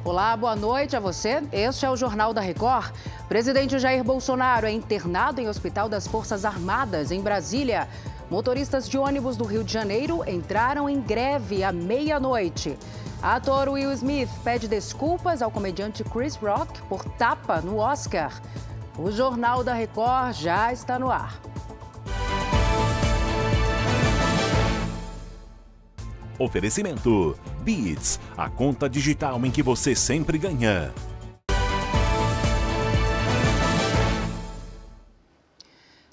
Olá, boa noite a você. Este é o Jornal da Record. Presidente Jair Bolsonaro é internado em Hospital das Forças Armadas, em Brasília. Motoristas de ônibus do Rio de Janeiro entraram em greve à meia-noite. Ator Will Smith pede desculpas ao comediante Chris Rock por tapa no Oscar. O Jornal da Record já está no ar. Oferecimento Beats, a conta digital em que você sempre ganha.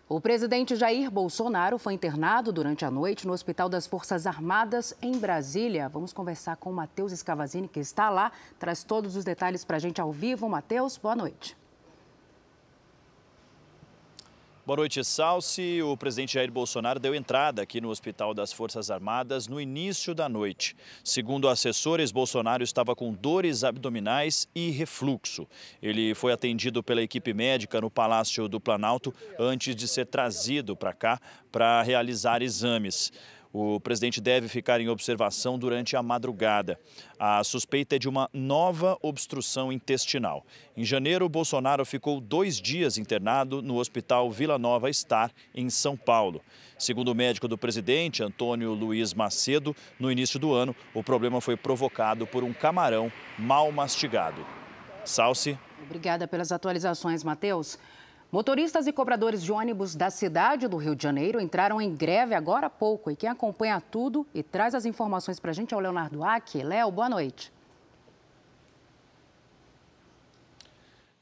O presidente Jair Bolsonaro foi internado durante a noite no Hospital das Forças Armadas, em Brasília. Vamos conversar com o Matheus Escavazini, que está lá, traz todos os detalhes para a gente ao vivo. Matheus, boa noite. Boa noite, Salsi. O presidente Jair Bolsonaro deu entrada aqui no Hospital das Forças Armadas no início da noite. Segundo assessores, Bolsonaro estava com dores abdominais e refluxo. Ele foi atendido pela equipe médica no Palácio do Planalto antes de ser trazido para cá para realizar exames. O presidente deve ficar em observação durante a madrugada. A suspeita é de uma nova obstrução intestinal. Em janeiro, Bolsonaro ficou 2 dias internado no Hospital Vila Nova Star, em São Paulo. Segundo o médico do presidente, Antônio Luiz Macedo, no início do ano, o problema foi provocado por um camarão mal mastigado. Salsi. Obrigada pelas atualizações, Matheus. Motoristas e cobradores de ônibus da cidade do Rio de Janeiro entraram em greve agora há pouco. E quem acompanha tudo e traz as informações para a gente é o Leonardo Aque. Léo, boa noite.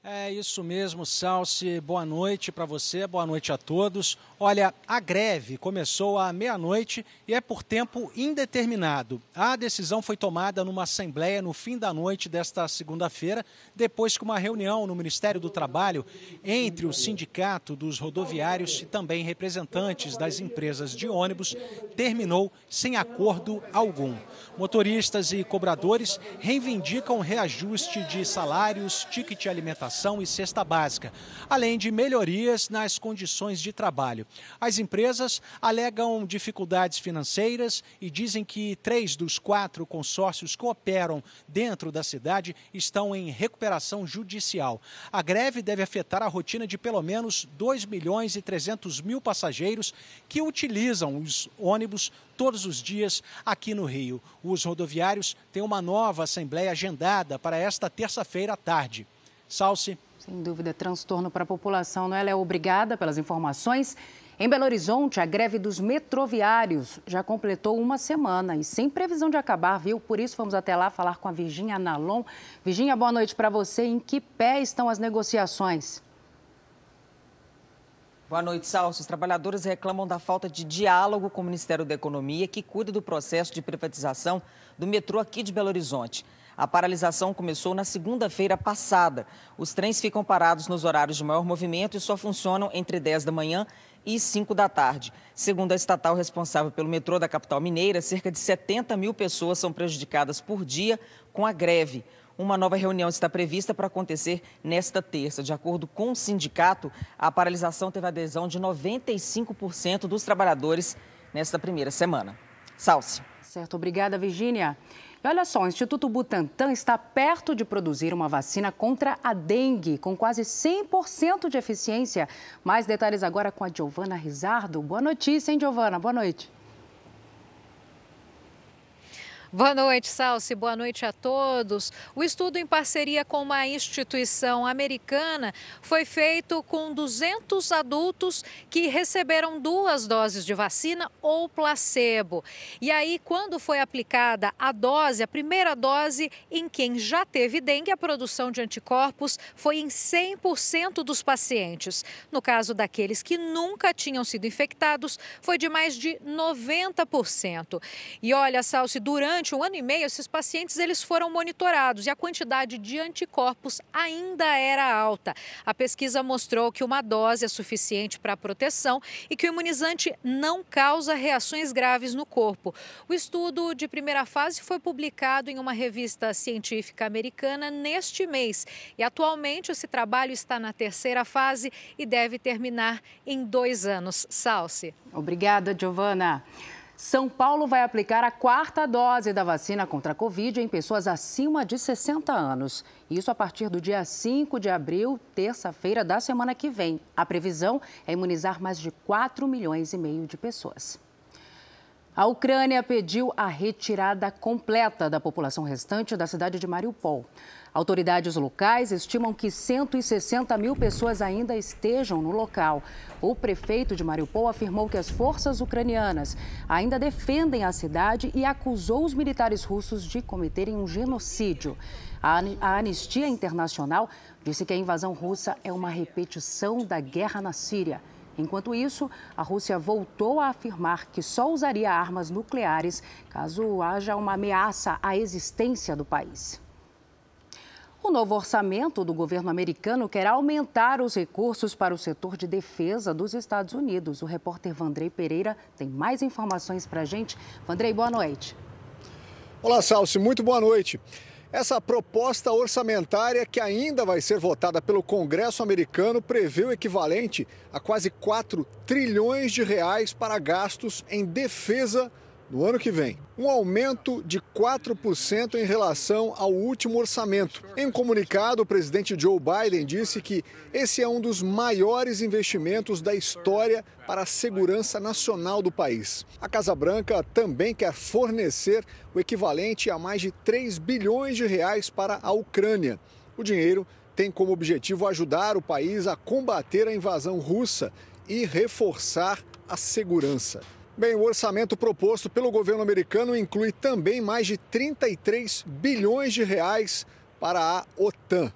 É isso mesmo, Salsi. Boa noite para você, boa noite a todos. Olha, a greve começou à meia-noite e é por tempo indeterminado. A decisão foi tomada numa assembleia no fim da noite desta segunda-feira, depois que uma reunião no Ministério do Trabalho entre o sindicato dos rodoviários e também representantes das empresas de ônibus terminou sem acordo algum. Motoristas e cobradores reivindicam reajuste de salários, ticket de alimentação e cesta básica, além de melhorias nas condições de trabalho. As empresas alegam dificuldades financeiras e dizem que 3 dos 4 consórcios que operam dentro da cidade estão em recuperação judicial. A greve deve afetar a rotina de pelo menos 2.300.000 passageiros que utilizam os ônibus todos os dias aqui no Rio. Os rodoviários têm uma nova assembleia agendada para esta terça-feira à tarde. Salsi. Sem dúvida, transtorno para a população, não é, Léo? Obrigada pelas informações. Em Belo Horizonte, a greve dos metroviários já completou 1 semana e sem previsão de acabar, viu? Por isso, vamos até lá falar com a Virgínia Nalon. Virgínia, boa noite para você. Em que pé estão as negociações? Boa noite, Salsi. Os trabalhadores reclamam da falta de diálogo com o Ministério da Economia, que cuida do processo de privatização do metrô aqui de Belo Horizonte. A paralisação começou na segunda-feira passada. Os trens ficam parados nos horários de maior movimento e só funcionam entre 10 da manhã e 5 da tarde. Segundo a estatal responsável pelo metrô da capital mineira, cerca de 70.000 pessoas são prejudicadas por dia com a greve. Uma nova reunião está prevista para acontecer nesta terça. De acordo com o sindicato, a paralisação teve adesão de 95% dos trabalhadores nesta primeira semana. Salsi. Certo, obrigada, Virgínia. E olha só, o Instituto Butantan está perto de produzir uma vacina contra a dengue, com quase 100% de eficiência. Mais detalhes agora com a Giovana Rizardo. Boa notícia, hein, Giovana? Boa noite. Boa noite, Salsi. Boa noite a todos. O estudo, em parceria com uma instituição americana, foi feito com 200 adultos que receberam 2 doses de vacina ou placebo. E aí, quando foi aplicada a dose, a primeira dose, em quem já teve dengue, a produção de anticorpos foi em 100% dos pacientes. No caso daqueles que nunca tinham sido infectados, foi de mais de 90%. E olha, Salsi, durante um ano e meio, esses pacientes eles foram monitorados e a quantidade de anticorpos ainda era alta. A pesquisa mostrou que uma dose é suficiente para a proteção e que o imunizante não causa reações graves no corpo. O estudo de primeira fase foi publicado em uma revista científica americana neste mês. E atualmente esse trabalho está na 3ª fase e deve terminar em 2 anos. Salsi. Obrigada, Giovana. São Paulo vai aplicar a 4ª dose da vacina contra a Covid em pessoas acima de 60 anos. Isso a partir do dia 5 de abril, terça-feira da semana que vem. A previsão é imunizar mais de 4,5 milhões de pessoas. A Ucrânia pediu a retirada completa da população restante da cidade de Mariupol. Autoridades locais estimam que 160 mil pessoas ainda estejam no local. O prefeito de Mariupol afirmou que as forças ucranianas ainda defendem a cidade e acusou os militares russos de cometerem um genocídio. A Anistia Internacional disse que a invasão russa é uma repetição da guerra na Síria. Enquanto isso, a Rússia voltou a afirmar que só usaria armas nucleares caso haja uma ameaça à existência do país. O novo orçamento do governo americano quer aumentar os recursos para o setor de defesa dos Estados Unidos. O repórter Vandrei Pereira tem mais informações para a gente. Vandrei, boa noite. Olá, Salsi, muito boa noite. Essa proposta orçamentária, que ainda vai ser votada pelo Congresso americano, prevê o equivalente a quase 4 trilhões de reais para gastos em defesa no ano que vem. Um aumento de 4% em relação ao último orçamento. Em um comunicado, o presidente Joe Biden disse que esse é um dos maiores investimentos da história para a segurança nacional do país. A Casa Branca também quer fornecer o equivalente a mais de 3 bilhões de reais para a Ucrânia. O dinheiro tem como objetivo ajudar o país a combater a invasão russa e reforçar a segurança. Bem, o orçamento proposto pelo governo americano inclui também mais de 33 bilhões de reais para a OTAN.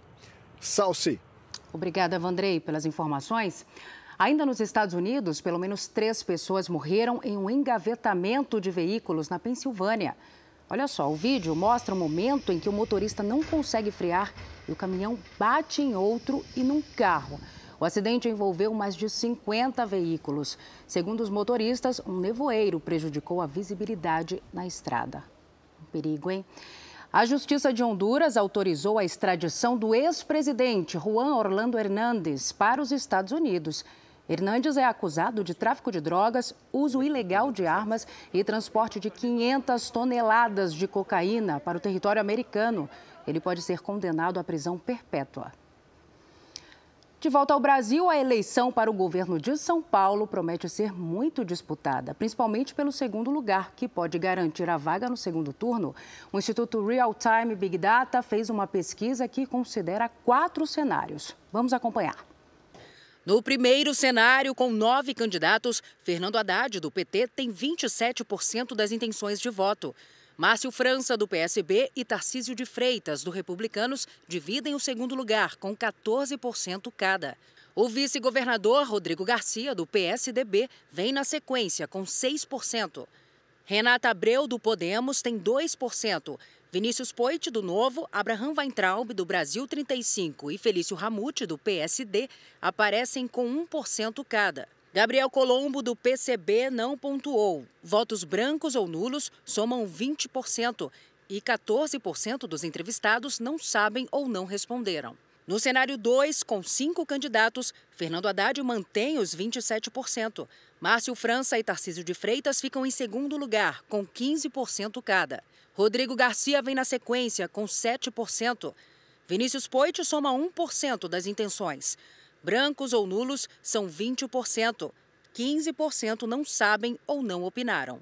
Salsi. Obrigada, Vandrei, pelas informações. Ainda nos Estados Unidos, pelo menos 3 pessoas morreram em um engavetamento de veículos na Pensilvânia. Olha só, o vídeo mostra o momento em que o motorista não consegue frear e o caminhão bate em outro e num carro. O acidente envolveu mais de 50 veículos. Segundo os motoristas, um nevoeiro prejudicou a visibilidade na estrada. Um perigo, hein? A Justiça de Honduras autorizou a extradição do ex-presidente Juan Orlando Hernández para os Estados Unidos. Hernández é acusado de tráfico de drogas, uso ilegal de armas e transporte de 500 toneladas de cocaína para o território americano. Ele pode ser condenado à prisão perpétua. De volta ao Brasil, a eleição para o governo de São Paulo promete ser muito disputada, principalmente pelo segundo lugar, que pode garantir a vaga no segundo turno. O Instituto Real Time Big Data fez uma pesquisa que considera 4 cenários. Vamos acompanhar. No primeiro cenário, com 9 candidatos, Fernando Haddad, do PT, tem 27% das intenções de voto. Márcio França, do PSB, e Tarcísio de Freitas, do Republicanos, dividem o segundo lugar, com 14% cada. O vice-governador Rodrigo Garcia, do PSDB, vem na sequência, com 6%. Renata Abreu, do Podemos, tem 2%. Vinícius Poit, do Novo, Abraham Weintraub, do Brasil 35% e Felício Ramute, do PSD, aparecem com 1% cada. Gabriel Colombo, do PCB, não pontuou. Votos brancos ou nulos somam 20% e 14% dos entrevistados não sabem ou não responderam. No cenário 2, com 5 candidatos, Fernando Haddad mantém os 27%. Márcio França e Tarcísio de Freitas ficam em segundo lugar, com 15% cada. Rodrigo Garcia vem na sequência, com 7%. Vinícius Poit soma 1% das intenções. Brancos ou nulos são 20%. 15% não sabem ou não opinaram.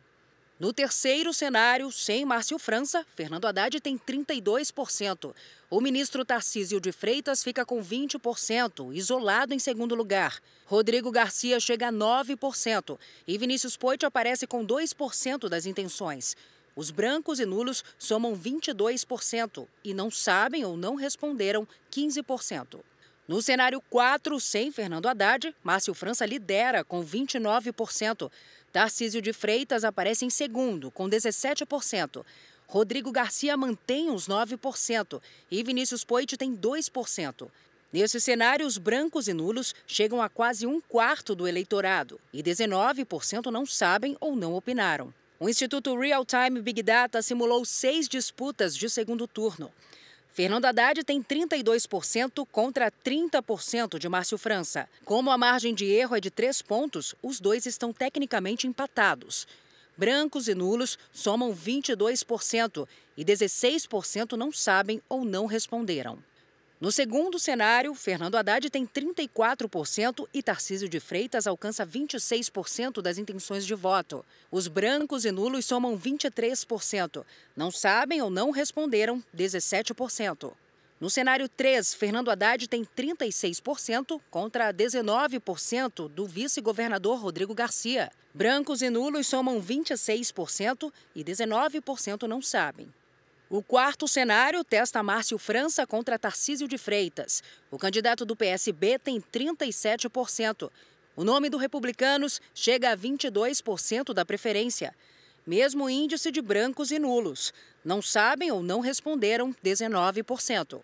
No terceiro cenário, sem Márcio França, Fernando Haddad tem 32%. O ministro Tarcísio de Freitas fica com 20%, isolado em segundo lugar. Rodrigo Garcia chega a 9% e Vinícius Poit aparece com 2% das intenções. Os brancos e nulos somam 22% e não sabem ou não responderam 15%. No cenário 4, sem Fernando Haddad, Márcio França lidera com 29%. Tarcísio de Freitas aparece em segundo, com 17%. Rodrigo Garcia mantém os 9% e Vinícius Poit tem 2%. Nesse cenário, os brancos e nulos chegam a quase 1/4 do eleitorado e 19% não sabem ou não opinaram. O Instituto Real Time Big Data simulou 6 disputas de segundo turno. Fernando Haddad tem 32% contra 30% de Márcio França. Como a margem de erro é de 3 pontos, os dois estão tecnicamente empatados. Brancos e nulos somam 22% e 16% não sabem ou não responderam. No segundo cenário, Fernando Haddad tem 34% e Tarcísio de Freitas alcança 26% das intenções de voto. Os brancos e nulos somam 23%. Não sabem ou não responderam, 17%. No cenário 3, Fernando Haddad tem 36% contra 19% do vice-governador Rodrigo Garcia. Brancos e nulos somam 26% e 19% não sabem. O quarto cenário testa Márcio França contra Tarcísio de Freitas. O candidato do PSB tem 37%. O nome do Republicanos chega a 22% da preferência. Mesmo índice de brancos e nulos. Não sabem ou não responderam, 19%.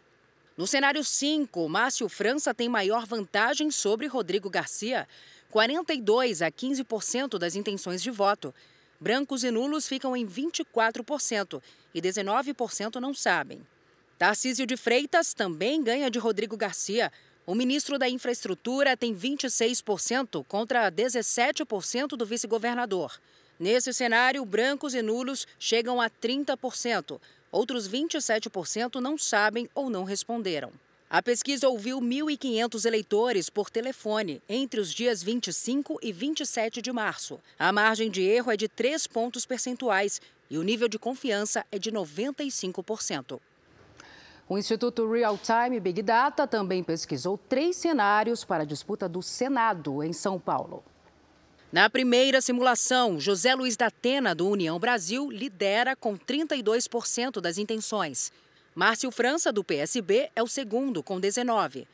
No cenário 5, Márcio França tem maior vantagem sobre Rodrigo Garcia, 42% a 15% das intenções de voto. Brancos e nulos ficam em 24% e 19% não sabem. Tarcísio de Freitas também ganha de Rodrigo Garcia. O ministro da Infraestrutura tem 26% contra 17% do vice-governador. Nesse cenário, brancos e nulos chegam a 30%. Outros 27% não sabem ou não responderam. A pesquisa ouviu 1.500 eleitores por telefone entre os dias 25 e 27 de março. A margem de erro é de 3 pontos percentuais e o nível de confiança é de 95%. O Instituto Real Time Big Data também pesquisou 3 cenários para a disputa do Senado em São Paulo. Na primeira simulação, José Luiz da Atena, do União Brasil, lidera com 32% das intenções. Márcio França, do PSB, é o segundo, com 19%.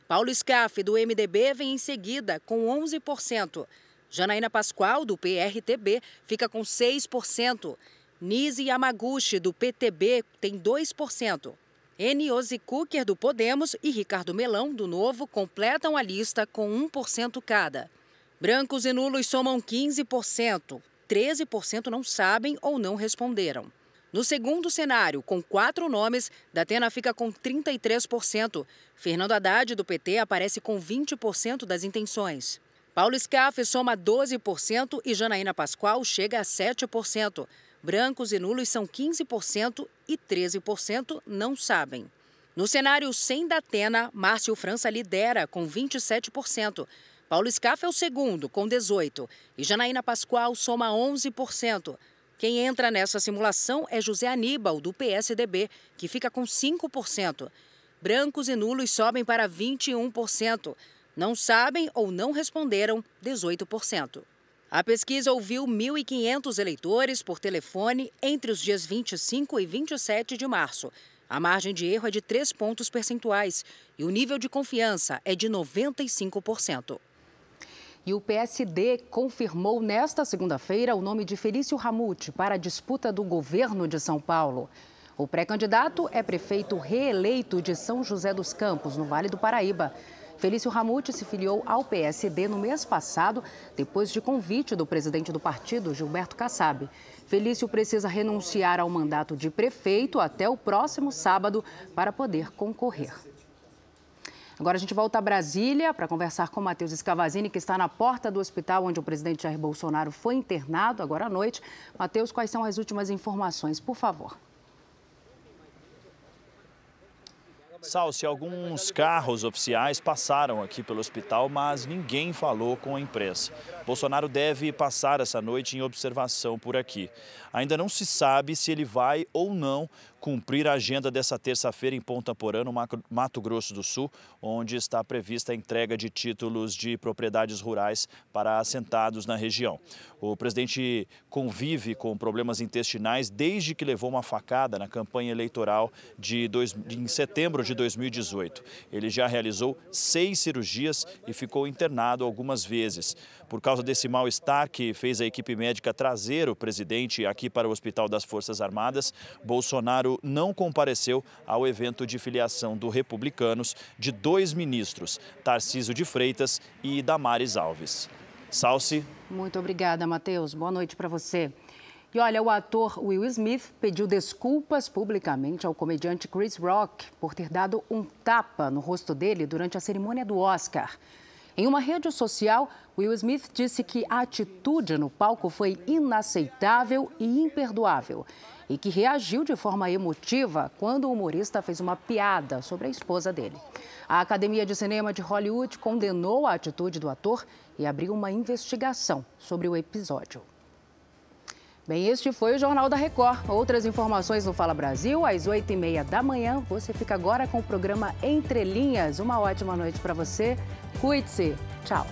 Paulo Scaff, do MDB, vem em seguida, com 11%. Janaína Pascoal, do PRTB, fica com 6%. Nise Yamaguchi, do PTB, tem 2%. Eniosi Kucker, do Podemos, e Ricardo Melão, do Novo, completam a lista com 1% cada. Brancos e nulos somam 15%. 13% não sabem ou não responderam. No segundo cenário, com 4 nomes, Datena fica com 33%. Fernando Haddad, do PT, aparece com 20% das intenções. Paulo Scaff soma 12% e Janaína Pascoal chega a 7%. Brancos e nulos são 15% e 13% não sabem. No cenário sem Datena, Márcio França lidera com 27%. Paulo Scaff é o segundo, com 18%. E Janaína Pascoal soma 11%. Quem entra nessa simulação é José Aníbal, do PSDB, que fica com 5%. Brancos e nulos sobem para 21%. Não sabem ou não responderam, 18%. A pesquisa ouviu 1.500 eleitores por telefone entre os dias 25 e 27 de março. A margem de erro é de 3 pontos percentuais e o nível de confiança é de 95%. E o PSD confirmou nesta segunda-feira o nome de Felício Ramute para a disputa do governo de São Paulo. O pré-candidato é prefeito reeleito de São José dos Campos, no Vale do Paraíba. Felício Ramute se filiou ao PSD no mês passado, depois de convite do presidente do partido, Gilberto Kassab. Felício precisa renunciar ao mandato de prefeito até o próximo sábado para poder concorrer. Agora a gente volta a Brasília para conversar com Matheus Scavazini, que está na porta do hospital onde o presidente Jair Bolsonaro foi internado agora à noite. Matheus, quais são as últimas informações, por favor? Salsi, alguns carros oficiais passaram aqui pelo hospital, mas ninguém falou com a imprensa. Bolsonaro deve passar essa noite em observação por aqui. Ainda não se sabe se ele vai ou não cumprir a agenda dessa terça-feira em Ponta Porã, no Mato Grosso do Sul, onde está prevista a entrega de títulos de propriedades rurais para assentados na região. O presidente convive com problemas intestinais desde que levou uma facada na campanha eleitoral em setembro de 2018. Ele já realizou 6 cirurgias e ficou internado algumas vezes. Por causa desse mal-estar que fez a equipe médica trazer o presidente aqui para o Hospital das Forças Armadas, Bolsonaro não compareceu ao evento de filiação do Republicanos de 2 ministros, Tarcísio de Freitas e Damares Alves. Salsi. Muito obrigada, Matheus. Boa noite para você. E olha, o ator Will Smith pediu desculpas publicamente ao comediante Chris Rock por ter dado um tapa no rosto dele durante a cerimônia do Oscar. Em uma rede social, Will Smith disse que a atitude no palco foi inaceitável e imperdoável e que reagiu de forma emotiva quando o humorista fez uma piada sobre a esposa dele. A Academia de Cinema de Hollywood condenou a atitude do ator e abriu uma investigação sobre o episódio. Bem, este foi o Jornal da Record. Outras informações no Fala Brasil, às 8h30 da manhã. Você fica agora com o programa Entre Linhas. Uma ótima noite para você. Cuide-se. Tchau.